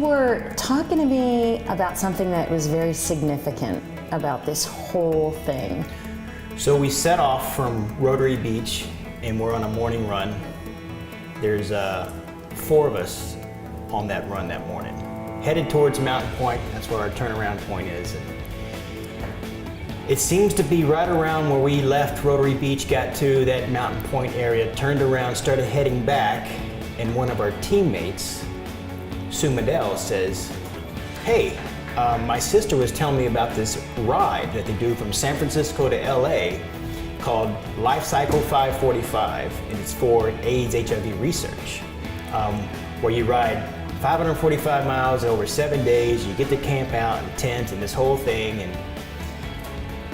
were talking to me about something that was very significant about this whole thing. So we set off from Rotary Beach and we're on a morning run. There's 4 of us on that run that morning. Headed towards Mountain Point, that's where our turnaround point is. And it seems to be right around where we left Rotary Beach, got to that Mountain Point area, turned around, started heading back, and one of our teammates, Sue Medell, says, hey, my sister was telling me about this ride that they do from San Francisco to LA called Lifecycle 545, and it's for AIDS HIV research, where you ride 545 miles over 7 days, you get to camp out in tents and this whole thing, and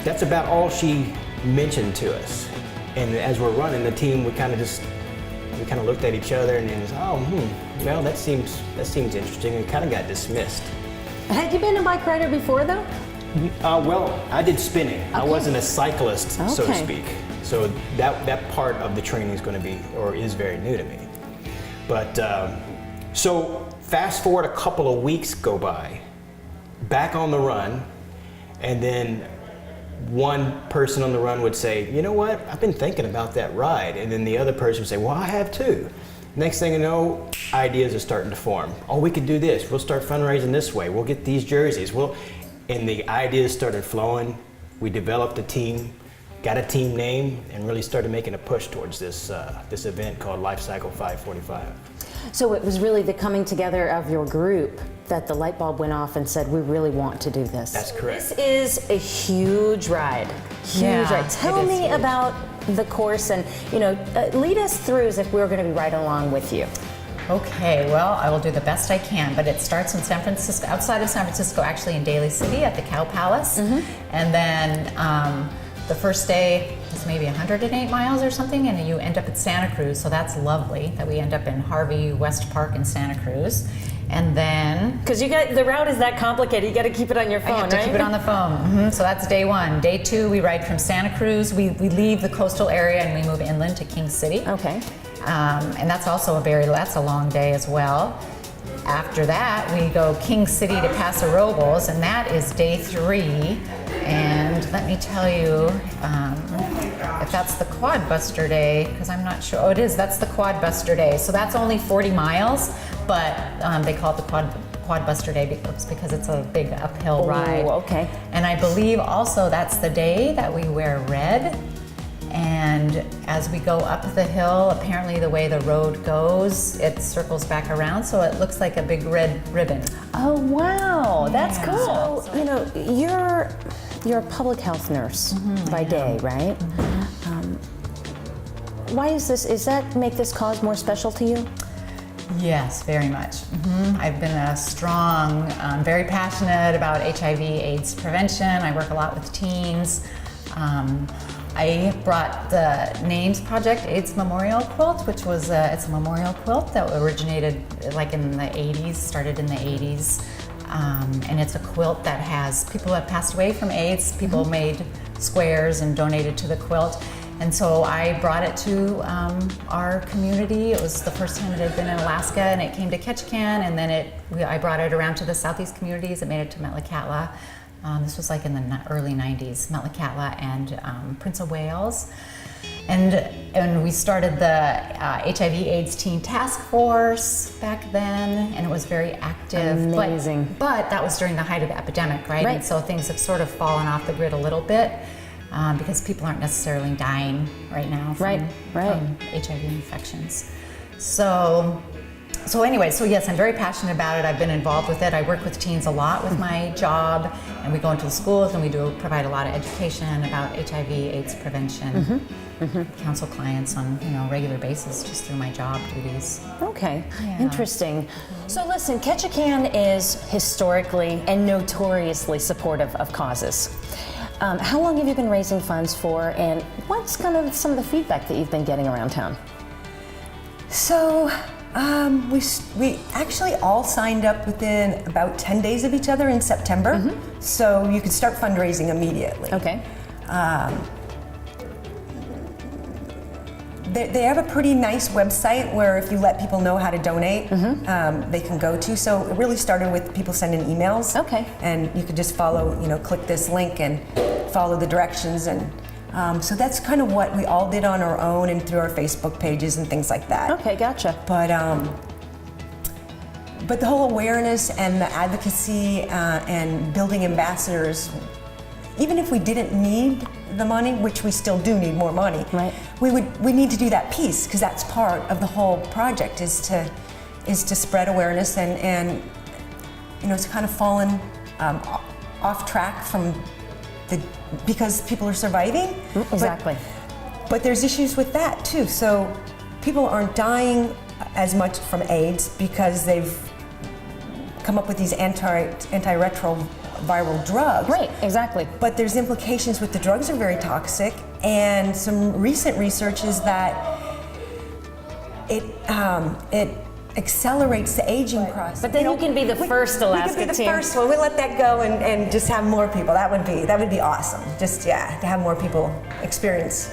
that's about all she mentioned to us. And as we're running the team, we kind of looked at each other and then, well, that seems interesting, and kind of got dismissed. Had you been a bike rider before, though? Well, I did spinning. Okay. I wasn't a cyclist, so to Okay. speak. So that part of the training is going to be, or is very new to me. But so fast forward a couple of weeks go by, back on the run, and then one person on the run would say, you know what, I've been thinking about that ride. And then the other person would say, well, I have too. Next thing you know, ideas are starting to form. Oh, we could do this. We'll start fundraising this way. We'll get these jerseys. And the ideas started flowing. We developed a team, got a team name, and really started making a push towards this event called Lifecycle 545. So it was really the coming together of your group that the light bulb went off and said, we really want to do this. That's correct. This is a huge ride. Huge ride. Tell me about the course and, lead us through as if we were going to be right along with you. Okay, well, I will do the best I can, but it starts in San Francisco, outside of San Francisco, actually in Daly City at the Cow Palace. And then the first day is maybe 108 miles or something, and you end up at Santa Cruz, so that's lovely that we end up in Harvey West Park in Santa Cruz. And then, because the route is that complicated, you got to keep it on your phone, I have to right? keep it on the phone. So that's day 1. Day 2, we ride from Santa Cruz. We leave the coastal area and we move inland to King City. Okay. And that's also that's a long day as well. After that, we go King City to Paso Robles, and that is day 3. And let me tell you if that's the Quad Buster Day, because I'm not sure. Oh, it is. That's the Quad Buster Day. So that's only 40 miles, but they call it the Quad Buster Day because it's a big uphill ride. Okay. And I believe also that's the day that we wear red. And as we go up the hill, apparently the way the road goes, it circles back around, so it looks like a big red ribbon. Oh, wow, that's Yeah. cool. So, you're a public health nurse by day, right? Why is this? Is that make this cause more special to you? Yes, very much. I've been a strong, very passionate about HIV/AIDS prevention. I work a lot with teens. I brought the Names Project AIDS Memorial Quilt, which was it's a memorial quilt that originated like in the 80s, started in the 80s. And it's a quilt that has people who have passed away from AIDS. People made squares and donated to the quilt. And so I brought it to our community. It was the first time it had been in Alaska, and it came to Ketchikan, and then I brought it around to the southeast communities. It made it to Metlakatla. This was like in the early 90s, Metlakatla and Prince of Wales. And we started the HIV/AIDS Teen Task Force back then, and it was very active. Amazing. But that was during the height of the epidemic, right? Right. And so things have sort of fallen off the grid a little bit because people aren't necessarily dying right now from HIV infections. So anyway, so yes, I'm very passionate about it. I've been involved with it. I work with teens a lot with my job, and we go into the schools and we provide a lot of education about HIV/AIDS prevention. Counsel clients on a regular basis just through my job duties. Okay, Yeah. interesting. So listen, Ketchikan is historically and notoriously supportive of causes. How long have you been raising funds for, and what's kind of some of the feedback that you've been getting around town? So we actually all signed up within about 10 days of each other in September, so you could start fundraising immediately. Okay. they have a pretty nice website where if you let people know how to donate, they can go to. So it really started with people sending emails. Okay. And you could just follow, click this link and follow the directions. And so that's kind of what we all did on our own and through our Facebook pages and things like that. Okay, gotcha. But the whole awareness and the advocacy and building ambassadors, even if we didn't need the money, which we still do need more money, right? We need to do that piece because that's part of the whole project is to spread awareness and it's kind of fallen off track from because people are surviving. Exactly. But there's issues with that too. So people aren't dying as much from AIDS because they've come up with these antiretroviral drugs. Right, exactly. But there's implications with the drugs are very toxic, and some recent research is that it accelerates the aging process. But then you can be the first Alaska we could be the team. first one. We let that go and just have more people. That would be awesome. Just to have more people experience